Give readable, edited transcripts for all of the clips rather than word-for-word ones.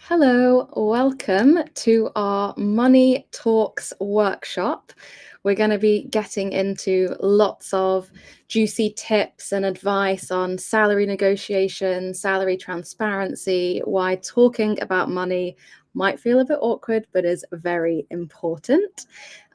Hello, welcome to our Money Talks workshop. We're going to be getting into lots of juicy tips and advice on salary negotiation, salary transparency, why talking about money might feel a bit awkward, but is very important.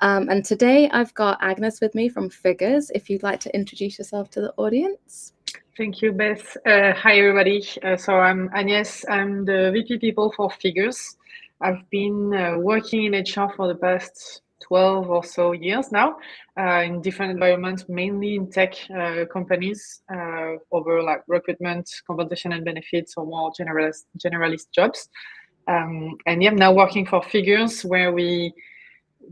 And today I've got Agnes with me from Figures. If you'd like to introduce yourself to the audience. Thank you, Beth. Hi, everybody. So I'm Agnes. I'm the VP People for Figures. I've been working in HR for the past 12 or so years now in different environments, mainly in tech companies over like recruitment, compensation and benefits or more generalist jobs. And yeah, I'm now working for Figures where we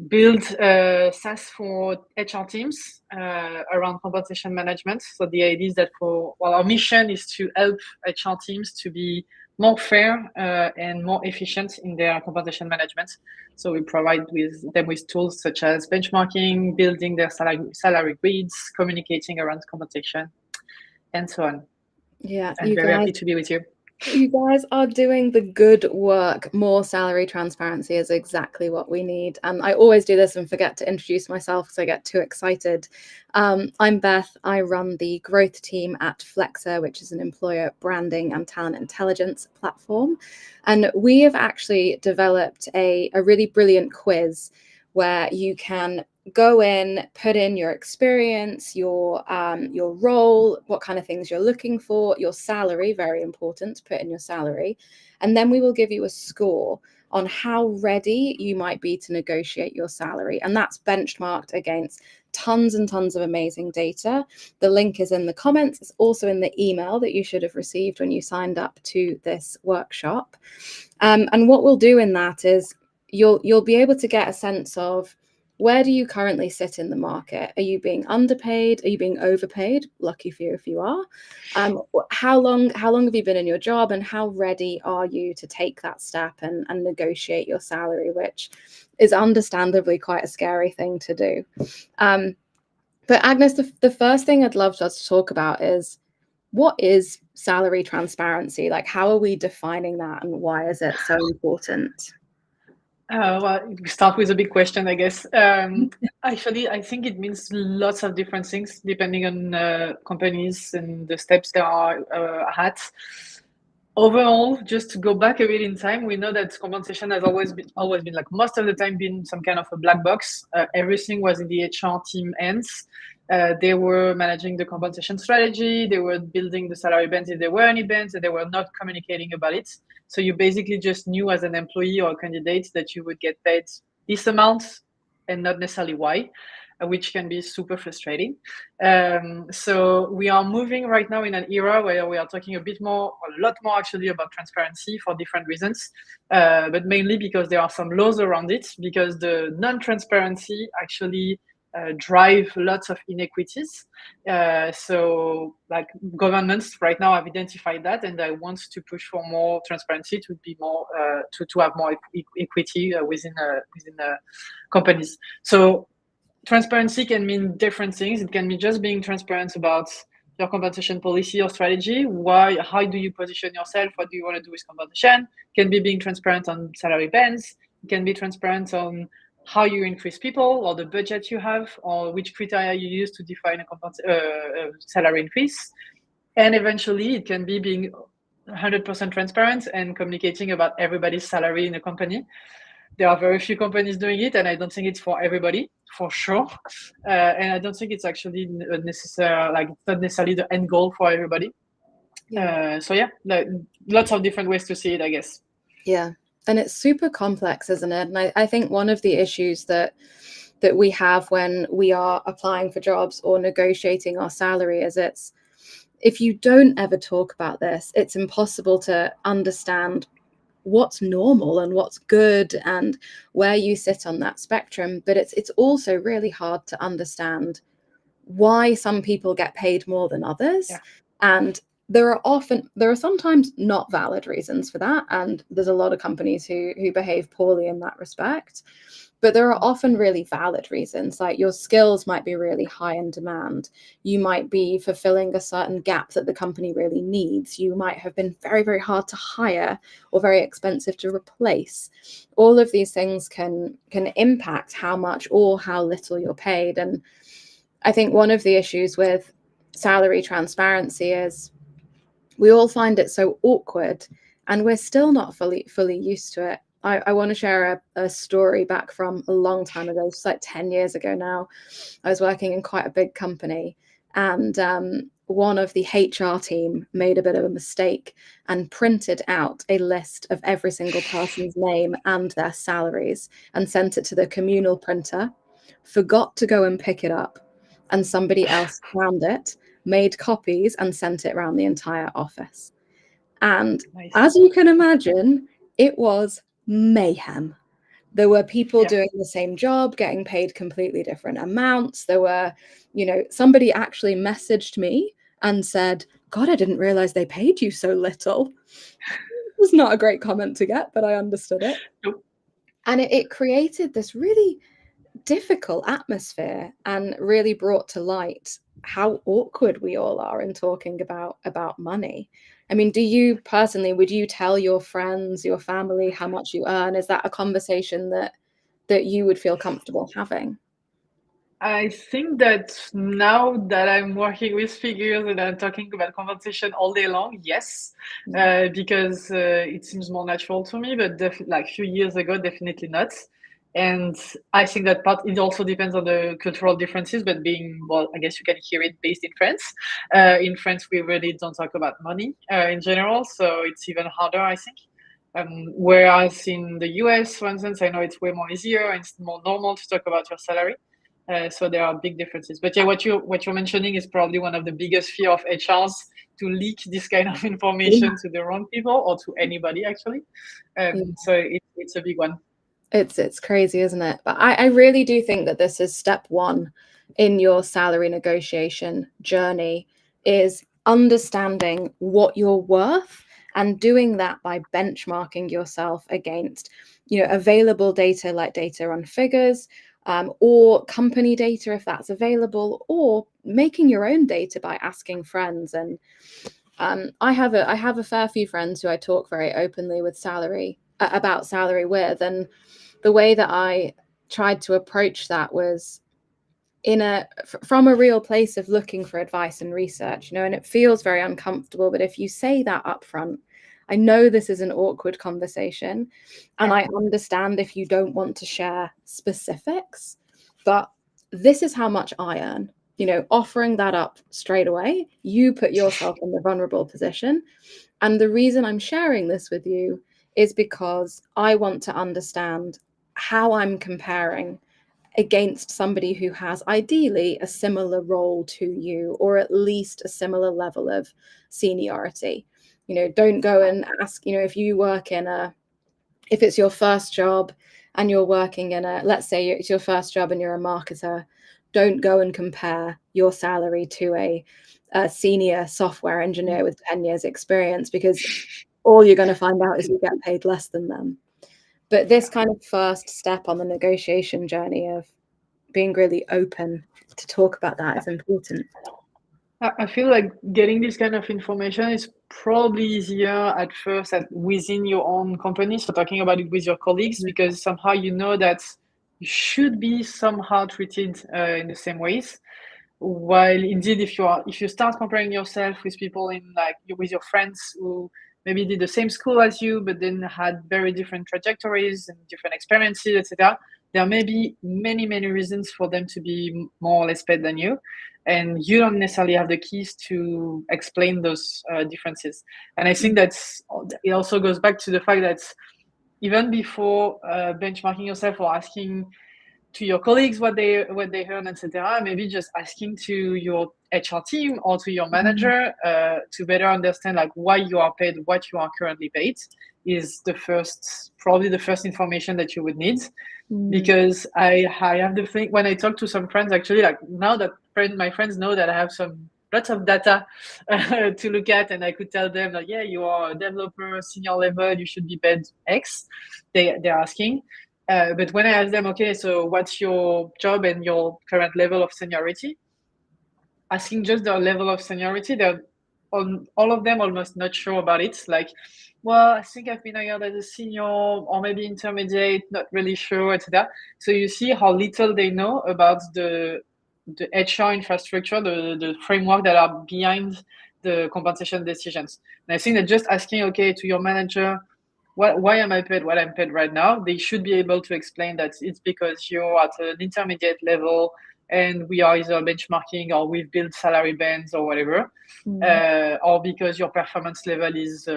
build SaaS for HR teams around compensation management. So the idea is that our mission is to help HR teams to be more fair and more efficient in their compensation management. So we provide them with tools such as benchmarking, building their salary grids, communicating around compensation, and so on. Yeah, I'm very happy to be with you. You guys are doing the good work. More salary transparency is exactly what we need. And I always do this and forget to introduce myself because I get too excited. I'm Beth. I run the growth team at Flexer, which is an employer branding and talent intelligence platform. And we have actually developed a really brilliant quiz where you can go in, put in your experience, your role, what kind of things you're looking for, your salary, very important to put in your salary, and then we will give you a score on how ready you might be to negotiate your salary. And that's benchmarked against tons and tons of amazing data. The link is in the comments. It's also in the email that you should have received when you signed up to this workshop. And what we'll do in that is you'll be able to get a sense of where do you currently sit in the market? Are you being underpaid? Are you being overpaid? Lucky for you if you are. How long have you been in your job, and how ready are you to take that step and negotiate your salary, which is understandably quite a scary thing to do. But Agnes, the first thing I'd love us to talk about is what is salary transparency? Like, how are we defining that, and why is it so important? Well, we start with a big question, I guess. Actually, I think it means lots of different things depending on companies and the steps they are at. Overall, just to go back a bit in time, we know that compensation has always been like most of the time been some kind of a black box. Everything was in the HR team ends. They were managing the compensation strategy. They were building the salary bands if there were any bands, and they were not communicating about it. So you basically just knew as an employee or a candidate that you would get paid this amount and not necessarily why, which can be super frustrating. So we are moving right now in an era where we are talking a lot more actually about transparency for different reasons, but mainly because there are some laws around it, because the non-transparency actually drive lots of inequities. So like governments right now have identified that, and I want to push for more transparency to be more to have more equity within companies. So transparency can mean different things. It can be just being transparent about your compensation policy or strategy. How do you position yourself? What do you want to do with compensation? It can be being transparent on salary bands. It can be transparent on how you increase people or the budget you have or which criteria you use to define a salary increase. And eventually it can be being 100% transparent and communicating about everybody's salary in a company. There are very few companies doing it, and I don't think it's for everybody, for sure. And I don't think it's actually necessary, like it's not necessarily the end goal for everybody. Yeah. So yeah, lots of different ways to see it, I guess. Yeah. And it's super complex, isn't it? And I think one of the issues that we have when we are applying for jobs or negotiating our salary is if you don't ever talk about this, it's impossible to understand what's normal and what's good and where you sit on that spectrum. But it's also really hard to understand why some people get paid more than others. Yeah. And there are sometimes not valid reasons for that. And there's a lot of companies who behave poorly in that respect. But there are often really valid reasons, like your skills might be really high in demand. You might be fulfilling a certain gap that the company really needs. You might have been very, very hard to hire or very expensive to replace. All of these things can impact how much or how little you're paid. And I think one of the issues with salary transparency is we all find it so awkward, and we're still not fully used to it. I want to share a story back from a long time ago, just like 10 years ago now. I was working in quite a big company, and one of the HR team made a bit of a mistake and printed out a list of every single person's name and their salaries and sent it to the communal printer, forgot to go and pick it up, and somebody else found it, made copies, and sent it around the entire office. And Nice. as you can imagine, it was mayhem. There were people doing the same job, getting paid completely different amounts. There were, somebody actually messaged me and said, God, I didn't realize they paid you so little. It was not a great comment to get, but I understood it. Nope. And it created this really difficult atmosphere and really brought to light how awkward we all are in talking about money. I mean, do you personally, would you tell your friends, your family how much you earn? Is that a conversation that you would feel comfortable having? I think that now that I'm working with figures and I'm talking about compensation all day long, yes, because it seems more natural to me. But like a few years ago, definitely not. And I think that part, it also depends on the cultural differences. But well, I guess you can hear it based in France. In France, we really don't talk about money in general, so it's even harder, I think. Whereas in the US, for instance, I know it's way more easier and it's more normal to talk about your salary. So there are big differences. But yeah, what you're mentioning is probably one of the biggest fear of HRs, to leak this kind of information to the wrong people or to anybody actually. So it's a big one. It's crazy, isn't it? But I really do think that this is step one in your salary negotiation journey, is understanding what you're worth and doing that by benchmarking yourself against, available data, like data on figures, or company data if that's available, or making your own data by asking friends. And I have a fair few friends who I talk very openly with about salary with, and the way that I tried to approach that was from a real place of looking for advice and research, and it feels very uncomfortable. But if you say that up front, I know this is an awkward conversation, and I understand if you don't want to share specifics, but this is how much I earn. Offering that up straight away, you put yourself in the vulnerable position. And the reason I'm sharing this with you is because I want to understand how I'm comparing against somebody who has ideally a similar role to you, or at least a similar level of seniority. Don't go and ask, if you work if it's your first job and you're working let's say it's your first job and you're a marketer, don't go and compare your salary to a senior software engineer with 10 years experience, because all you're going to find out is you get paid less than them. But this kind of first step on the negotiation journey of being really open to talk about that is important. I feel like getting this kind of information is probably easier at first within your own company. So talking about it with your colleagues, because somehow you know that you should be somehow treated in the same ways. While indeed, if you start comparing yourself with people with your friends who maybe did the same school as you, but then had very different trajectories and different experiences, etc., there may be many, many reasons for them to be more or less paid than you. And you don't necessarily have the keys to explain those differences. And I think it also goes back to the fact that even before benchmarking yourself or asking to your colleagues what they earn, etc., maybe just asking to your HR team or to your manager to better understand why you are paid what you are currently paid is probably the first information that you would need. Because I have the thing when I talk to some friends, actually, now that my friends know that I have lots of data to look at, and I could tell them yeah, you are a developer, senior level, you should be paid X. They're asking. But when I ask them, okay, so what's your job and your current level of seniority? Asking just their level of seniority, they're all of them almost not sure about it. Like, well, I think I've been hired as a senior or maybe intermediate, not really sure, etc. So you see how little they know about the HR infrastructure, the framework that are behind the compensation decisions. And I think that just asking, okay, to your manager, why am I paid what I'm paid right now? They should be able to explain that it's because you're at an intermediate level and we are either benchmarking or we've built salary bands or whatever, or because your performance level is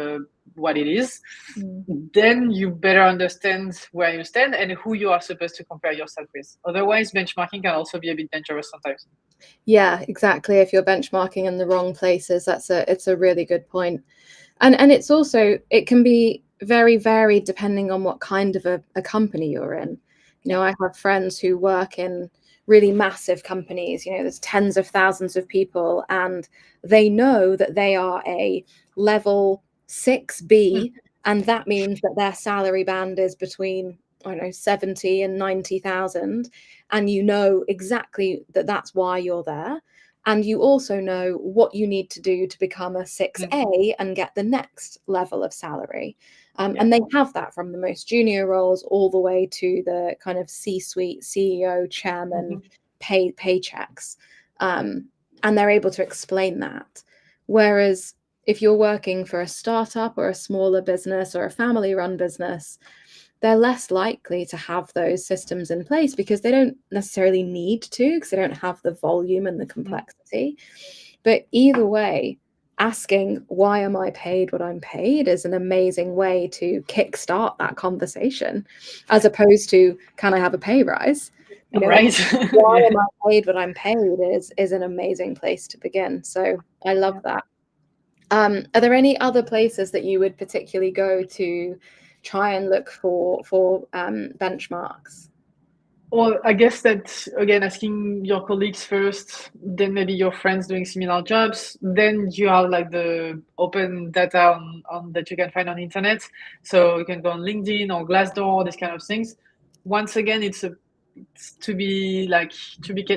what it is. Then you better understand where you stand and who you are supposed to compare yourself with. Otherwise, benchmarking can also be a bit dangerous sometimes. Yeah, exactly. If you're benchmarking in the wrong places, it's a really good point. And it's also, it can be very varied depending on what kind of a company you're in. You know, I have friends who work in really massive companies, you know, there's tens of thousands of people, and they know that they are a level 6B, and that means that their salary band is between, I don't know, 70 and 90,000. And you know exactly that that's why you're there. And you also know what you need to do to become a 6A and get the next level of salary. And they have that from the most junior roles all the way to the kind of C-suite, CEO, chairman paychecks. And they're able to explain that. Whereas if you're working for a startup or a smaller business or a family-run business, they're less likely to have those systems in place because they don't necessarily need to, because they don't have the volume and the complexity. But either way, asking why am I paid what I'm paid is an amazing way to kickstart that conversation, as opposed to can I have a pay rise? You know, right. why am I paid what I'm paid is an amazing place to begin. So I love that. Are there any other places that you would particularly go to try and look for benchmarks? Well, I guess that, again, asking your colleagues first, then maybe your friends doing similar jobs, then you have like the open data on that you can find on the internet. So you can go on LinkedIn or Glassdoor, these kind of things. Once again, it's to be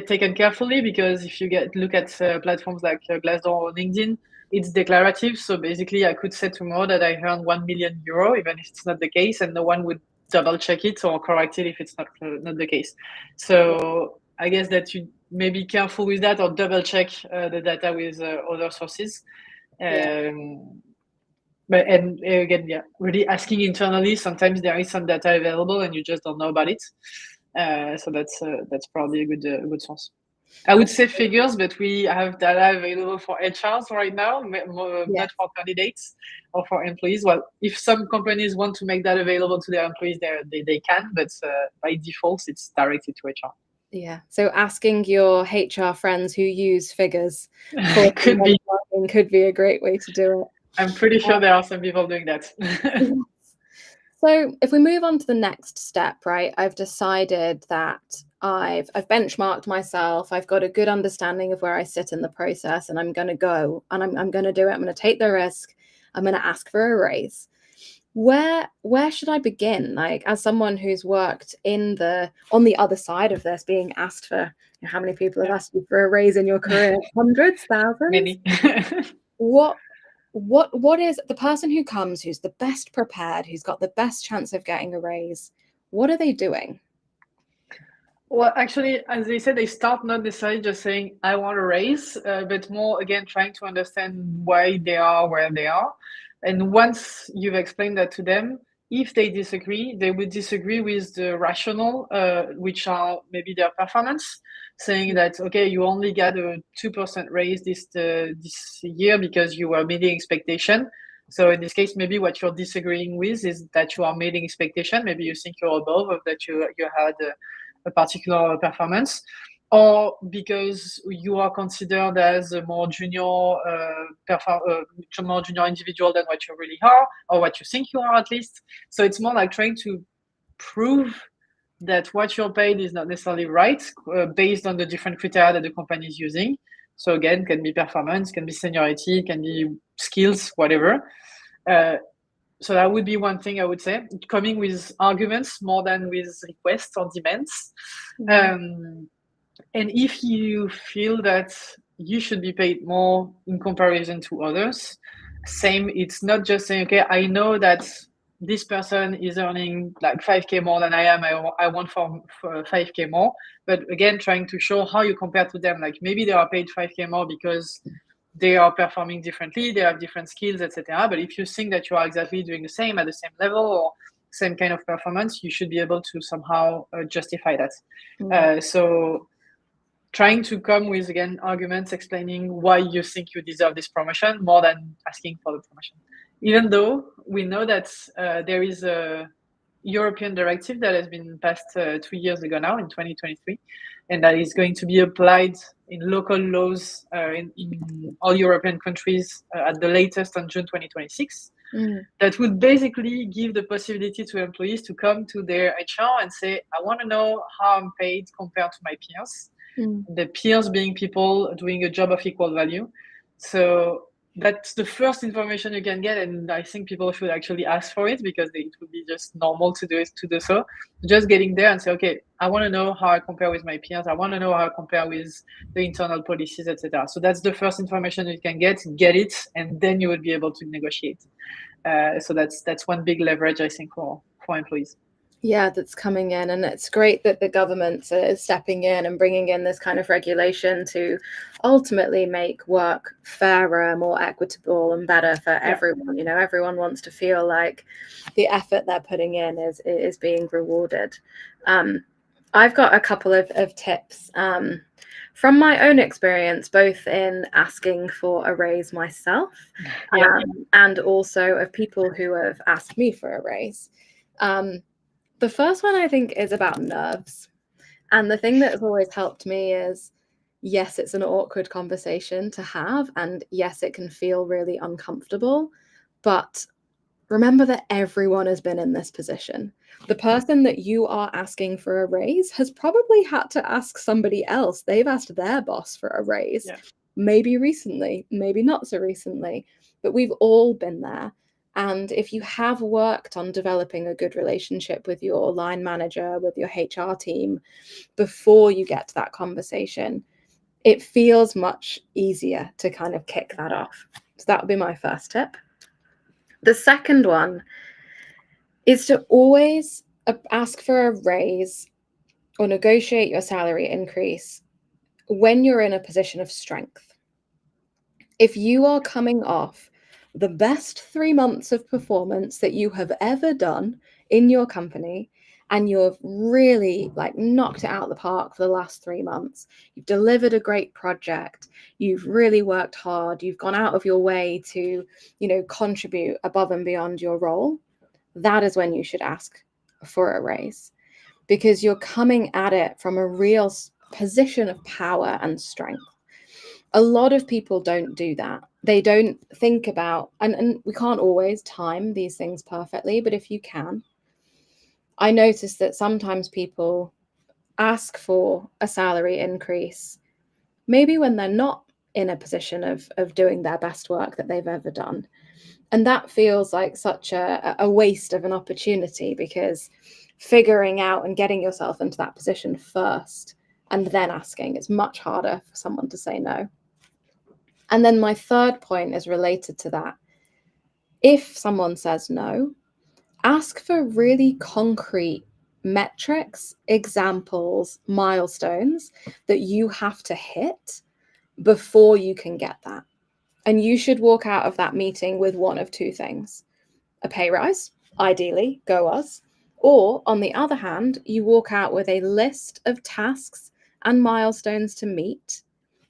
taken carefully, because if you look at platforms like Glassdoor or LinkedIn, it's declarative. So basically, I could say tomorrow that I earned 1 million euro, even if it's not the case, and no one would double check it or correct it if it's not the case. So I guess that you may be careful with that, or double check the data with other sources. But and again, yeah, really asking internally. Sometimes there is some data available and you just don't know about it. So that's probably a good source. I would say figures, but we have data available for HRs right now, not for candidates or for employees. Well, if some companies want to make that available to their employees, they can, but by default, it's directed to HR. Yeah. So asking your HR friends who use figures for could be a great way to do it. I'm pretty sure there are some people doing that. So if we move on to the next step, right? I've decided that I've benchmarked myself. I've got a good understanding of where I sit in the process, and I'm going to go and I'm going to do it. I'm going to take the risk. I'm going to ask for a raise. Where should I begin? Like, as someone who's worked on the other side of this, being asked for, you know, how many people have asked you for a raise in your career? Hundreds, thousands? Many. What is the person who comes, who's the best prepared, who's got the best chance of getting a raise? What are they doing? Well, actually, as they said, they start not necessarily just saying, I want a raise, but more, again, trying to understand why they are where they are. And once you've explained that to them, if they disagree, they would disagree with the rationale, which are maybe their performance, saying that, okay, you only got a 2% raise this year because you were meeting expectation. So in this case, maybe what you're disagreeing with is that you are meeting expectation. Maybe you think you're above, or that you had a particular performance, or because you are considered as a more junior more junior individual than what you really are, or what you think you are at least. So it's more like trying to prove that what you're paid is not necessarily right, based on the different criteria that the company is using. So again, can be performance, can be seniority, can be skills, whatever. So that would be one thing I would say, coming with arguments more than with requests or demands. And if you feel that you should be paid more in comparison to others, same, it's not just saying, okay, I know that this person is earning like 5K more than I am. I want for 5K more. But again, trying to show how you compare to them. Like maybe they are paid 5K more because they are performing differently, they have different skills, etc. But if you think that you are exactly doing the same at the same level or same kind of performance, you should be able to somehow justify that. So trying to come with, again, arguments explaining why you think you deserve this promotion more than asking for the promotion. Even though we know that there is a European directive that has been passed 2 years ago now in 2023, and that is going to be applied in local laws in all European countries at the latest on June 2026. That would basically give the possibility to employees to come to their HR and say, I want to know how I'm paid compared to my peers. The peers being people doing a job of equal value. So that's the first information you can get, and I think people should actually ask for it because it would be just normal to do so. Just getting there and say, okay, I want to know how I compare with my peers. I want to know how I compare with the internal policies, etc. So that's the first information you can get it, and then you would be able to negotiate. So that's one big leverage, I think, for employees. Yeah, that's coming in, and it's great that the government is stepping in and bringing in this kind of regulation to ultimately make work fairer, more equitable, and better for everyone. You know, everyone wants to feel like the effort they're putting in is being rewarded. I've got a couple of tips from my own experience, both in asking for a raise myself and also of people who have asked me for a raise. The first one I think is about nerves. And the thing that has always helped me is, yes, it's an awkward conversation to have. And yes, it can feel really uncomfortable. But remember that everyone has been in this position. The person that you are asking for a raise has probably had to ask somebody else. They've asked their boss for a raise, maybe recently, maybe not so recently, but we've all been there. And if you have worked on developing a good relationship with your line manager, with your HR team, before you get to that conversation, it feels much easier to kind of kick that off. So that would be my first tip. The second one is to always ask for a raise or negotiate your salary increase when you're in a position of strength. If you are coming off the best 3 months of performance that you have ever done in your company, and you've really like knocked it out of the park for the last 3 months, you've delivered a great project, you've really worked hard, you've gone out of your way to, contribute above and beyond your role, that is when you should ask for a raise, because you're coming at it from a real position of power and strength. A lot of people don't do that. They don't think about, and we can't always time these things perfectly, but if you can, I notice that sometimes people ask for a salary increase, maybe when they're not in a position of doing their best work that they've ever done. And that feels like such a waste of an opportunity, because figuring out and getting yourself into that position first and then asking, it's much harder for someone to say no. And then my third point is related to that. If someone says no, ask for really concrete metrics, examples, milestones that you have to hit before you can get that. And you should walk out of that meeting with one of two things: a pay rise, ideally, go us. Or on the other hand, you walk out with a list of tasks and milestones to meet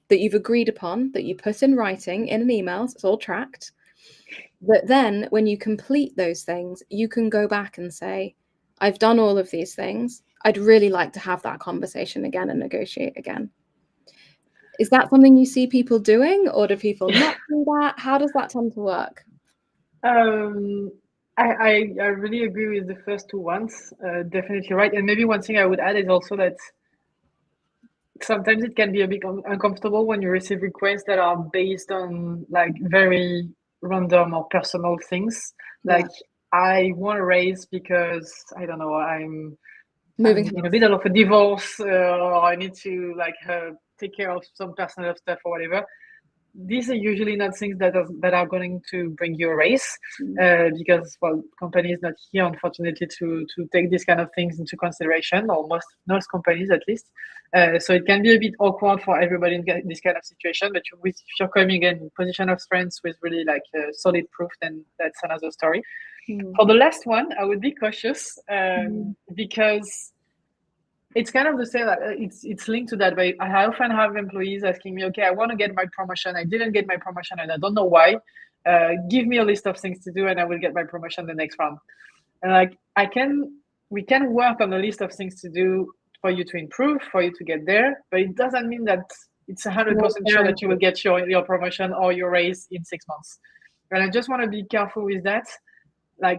that you've agreed upon, that you put in writing in an email, so it's all tracked. But then when you complete those things, you can go back and say, I've done all of these things. I'd really like to have that conversation again and negotiate again. Is that something you see people doing, or do people not do that? How does that tend to work? I really agree with the first two ones. Definitely right. And maybe one thing I would add is also that sometimes it can be a bit uncomfortable when you receive requests that are based on like very random or personal things. Like I want to raise because I don't know, Moving I'm in the house. middle of a divorce, or I need to take care of some personal stuff or whatever. These are usually not things that are going to bring you a raise, because companies not here unfortunately to take these kind of things into consideration, or most companies at least. So it can be a bit awkward for everybody in this kind of situation. But if you're coming in position of strength with really solid proof, then that's another story. For the last one, I would be cautious, because it's kind of the same. It's linked to that. But I often have employees asking me, "Okay, I want to get my promotion. I didn't get my promotion, and I don't know why. Give me a list of things to do, and I will get my promotion the next round." And we can work on a list of things to do for you to improve, for you to get there. But it doesn't mean that it's 100% sure that you will get your promotion or your raise in 6 months. And I just want to be careful with that.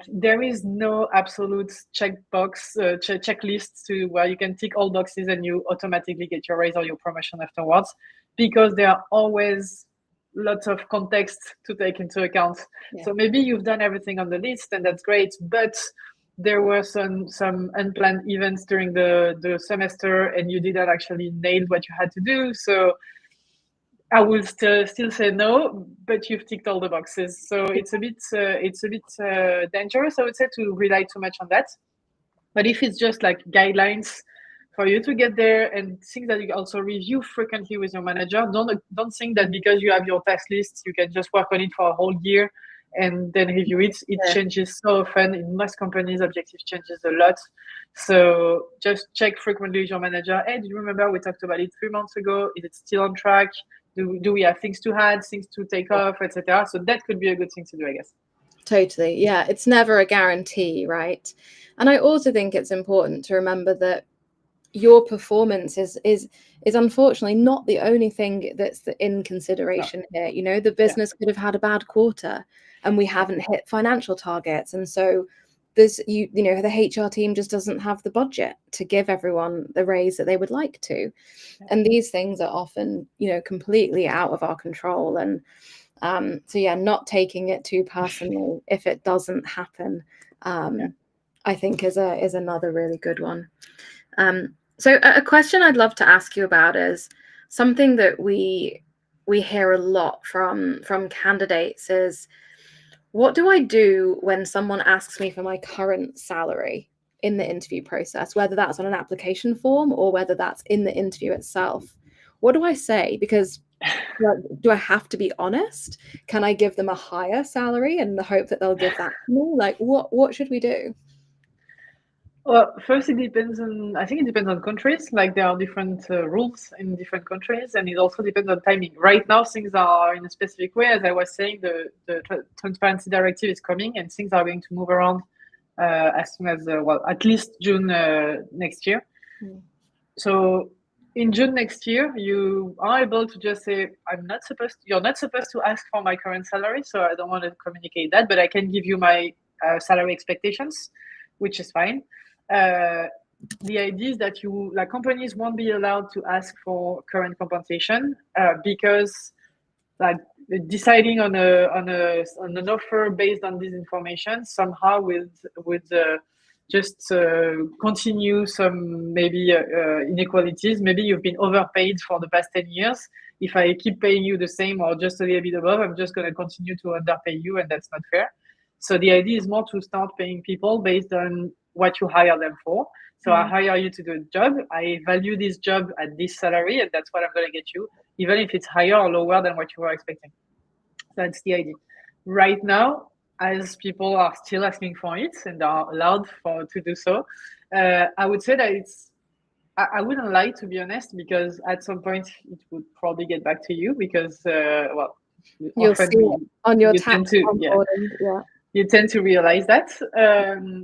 There is no absolute checklist to where you can tick all boxes and you automatically get your raise or your promotion afterwards, because there are always lots of context to take into account. So maybe you've done everything on the list and that's great, but there were some unplanned events during the semester and you didn't actually nail what you had to do. So I will still say no, but you've ticked all the boxes. So it's a bit dangerous, I would say, to rely too much on that. But if it's just like guidelines for you to get there and things that you also review frequently with your manager, don't think that because you have your task list, you can just work on it for a whole year and then review it. It changes so often. In most companies, objective changes a lot. So just check frequently with your manager. Hey, do you remember we talked about it 3 months ago? Is it still on track? Do we have things to add, things to take off, etc.? So that could be a good thing to do, I guess. Totally. Yeah. It's never a guarantee, right? And I also think it's important to remember that your performance is unfortunately not the only thing that's in consideration here. You know, the business could have had a bad quarter and we haven't hit financial targets. And so there's, you know, the HR team just doesn't have the budget to give everyone the raise that they would like to. And these things are often, you know, completely out of our control. And so yeah, not taking it too personally if it doesn't happen, I think is another really good one. So a question I'd love to ask you about is something that we hear a lot from candidates is, what do I do when someone asks me for my current salary in the interview process, whether that's on an application form or whether that's in the interview itself? What do I say? Because do I have to be honest? Can I give them a higher salary in the hope that they'll give that to me? Like, what should we do? Well, first, I think it depends on countries. Like there are different rules in different countries, and it also depends on timing. Right now, things are in a specific way. As I was saying, the transparency directive is coming, and things are going to move around as soon as, at least June next year. So in June next year, you are able to just say, you're not supposed to ask for my current salary, so I don't want to communicate that, but I can give you my salary expectations, which is fine. The idea is that companies won't be allowed to ask for current compensation because deciding on an offer based on this information somehow would just continue some maybe inequalities. Maybe you've been overpaid for the past 10 years. If I keep paying you the same or just a little bit above, I'm just going to continue to underpay you, and that's not fair. So the idea is more to start paying people based on what you hire them for. So I hire you to do a job. I value this job at this salary, and that's what I'm going to get you, even if it's higher or lower than what you were expecting. That's the idea. Right now, as people are still asking for it and are allowed to do so, I would say that I wouldn't lie, to be honest, because at some point it would probably get back to you because, You'll see it on your tax onboarding. You tend to realize that.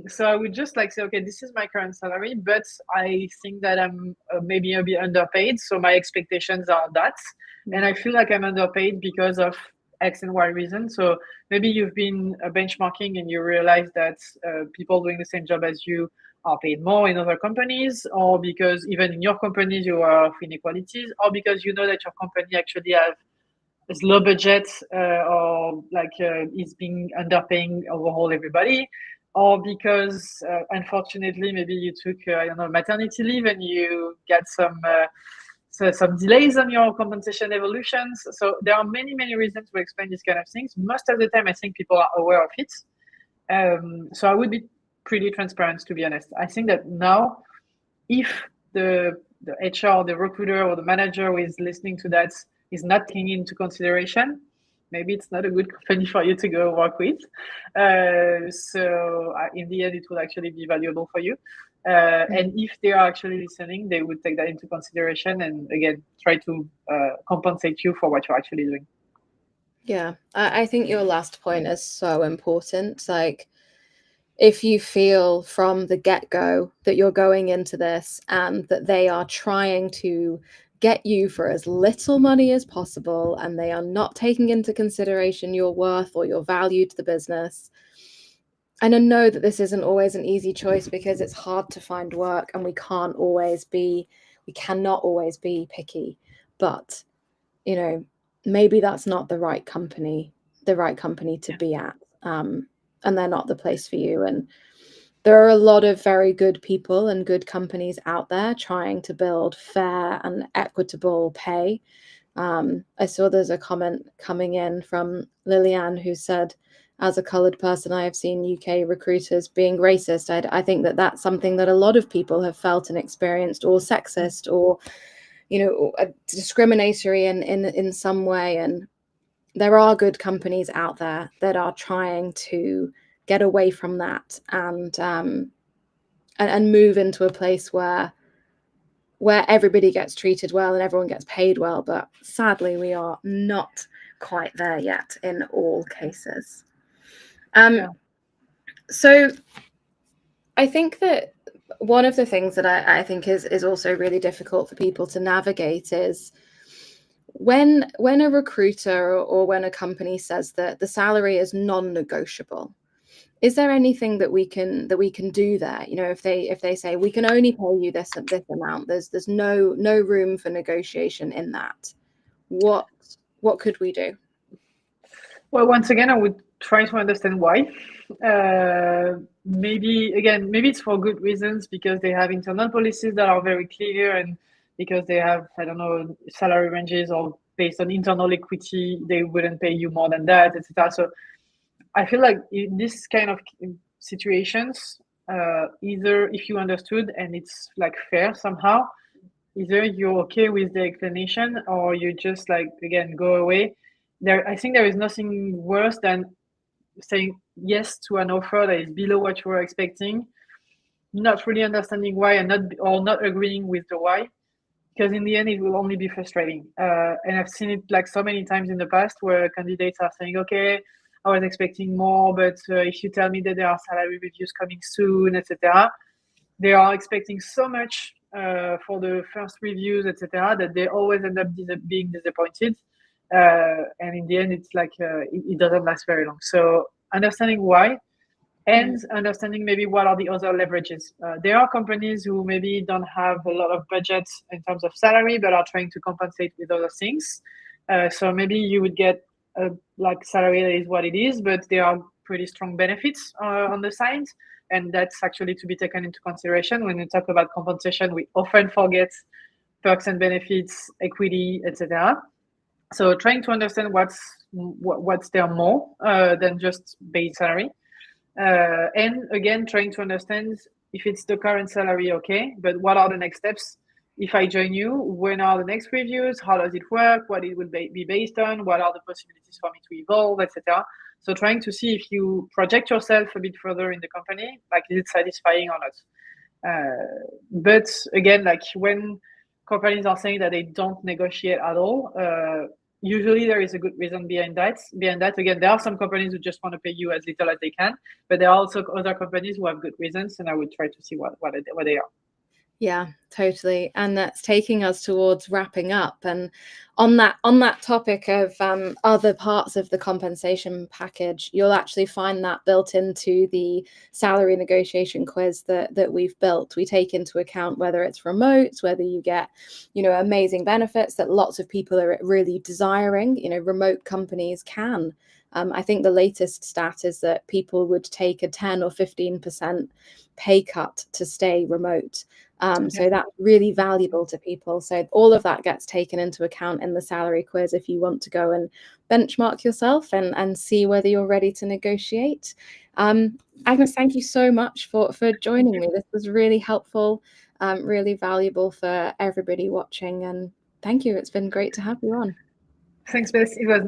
So I would just say, okay, this is my current salary, but I think that I'm maybe a bit underpaid. So my expectations are that. And I feel like I'm underpaid because of X and Y reason. So maybe you've been benchmarking and you realize that people doing the same job as you are paid more in other companies, or because even in your companies you are inequalities, or because you know that your company actually have is low budget or is being underpaying overall everybody. or because unfortunately maybe you took I don't know, maternity leave and you got some delays on your compensation evolutions. So there are many reasons to explain these kind of things. Most of the time I think people are aware of it. So I would be pretty transparent, to be honest. I think that now, if the HR, the recruiter, or the manager who is listening to that is not taking into consideration, maybe it's not a good company for you to go work with. So in the end, it will actually be valuable for you. And if they are actually listening, they would take that into consideration and again try to compensate you for what you're actually doing. Yeah, I think your last point is so important. Like, if you feel from the get-go that you're going into this and that they are trying to get you for as little money as possible and they are not taking into consideration your worth or your value to the business. And I know that this isn't always an easy choice because it's hard to find work and we cannot always be picky. But, maybe that's not the right company to be at. And they're not the place for you. And there are a lot of very good people and good companies out there trying to build fair and equitable pay. I saw there's a comment coming in from Lillian who said, as a coloured person, I have seen UK recruiters being racist. I think that that's something that a lot of people have felt and experienced, or sexist, or discriminatory in some way. And there are good companies out there that are trying to get away from that and move into a place where everybody gets treated well and everyone gets paid well. But sadly, we are not quite there yet in all cases. So I think that one of the things that I think is also really difficult for people to navigate is when a recruiter or when a company says that the salary is non-negotiable. Is there anything that we can do there? If they say we can only pay you this amount, there's no room for negotiation in that. What could we do? Well, once again, I would try to understand why. Maybe it's for good reasons, because they have internal policies that are very clear, and because they have, I don't know, salary ranges, or based on internal equity, they wouldn't pay you more than that, etc. So I feel like in this kind of situations, either if you understood and it's like fair somehow, either you're okay with the explanation or you just like, again, go away. I think there is nothing worse than saying yes to an offer that is below what you were expecting, not really understanding why, and not agreeing with the why, because in the end it will only be frustrating. And I've seen it like so many times in the past where candidates are saying, okay, I was expecting more, but if you tell me that there are salary reviews coming soon, etc., they are expecting so much for the first reviews, etc., that they always end up being disappointed. And in the end, it's like it doesn't last very long. So understanding why, and understanding maybe what are the other leverages. There are companies who maybe don't have a lot of budgets in terms of salary, but are trying to compensate with other things. So maybe you would get a salary that is what it is, but there are pretty strong benefits on the side. And that's actually to be taken into consideration. When we talk about compensation, we often forget perks and benefits, equity, etc. So trying to understand what's there more than just base salary. And again, trying to understand if it's the current salary, okay, but what are the next steps? If I join you, when are the next reviews? How does it work? What it will be based on? What are the possibilities for me to evolve, etc.? So trying to see if you project yourself a bit further in the company, like is it satisfying or not? But again, like when companies are saying that they don't negotiate at all, usually there is a good reason behind that. Again, there are some companies who just want to pay you as little as they can, but there are also other companies who have good reasons, and I would try to see what they are. Yeah, totally. And that's taking us towards wrapping up. And on that topic of other parts of the compensation package, you'll actually find that built into the salary negotiation quiz that we've built. We take into account whether it's remote, whether you get, amazing benefits that lots of people are really desiring. Remote companies can I think the latest stat is that people would take a 10 or 15% pay cut to stay remote. So that's really valuable to people. So all of that gets taken into account in the salary quiz if you want to go and benchmark yourself and see whether you're ready to negotiate. Agnes, thank you so much for joining me. This was really helpful, really valuable for everybody watching. And thank you. It's been great to have you on. Thanks, Beth. It was